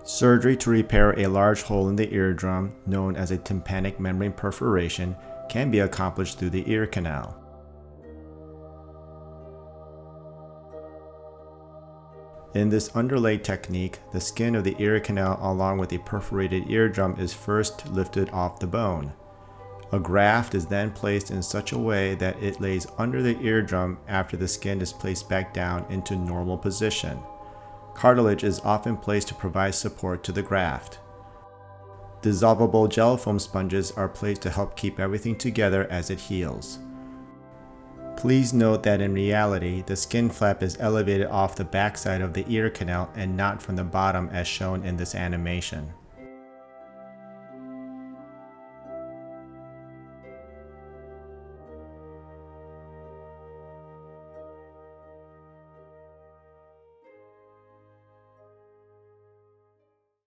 Surgery to repair a large hole in the eardrum, known as a tympanic membrane perforation, can be accomplished through the ear canal. In this underlay technique, the skin of the ear canal along with the perforated eardrum is first lifted off the bone. A graft is then placed in such a way that it lays under the eardrum after the skin is placed back down into normal position. Cartilage is often placed to provide support to the graft. Dissolvable gel foam sponges are placed to help keep everything together as it heals. Please note that in reality, the skin flap is elevated off the backside of the ear canal and not from the bottom as shown in this animation.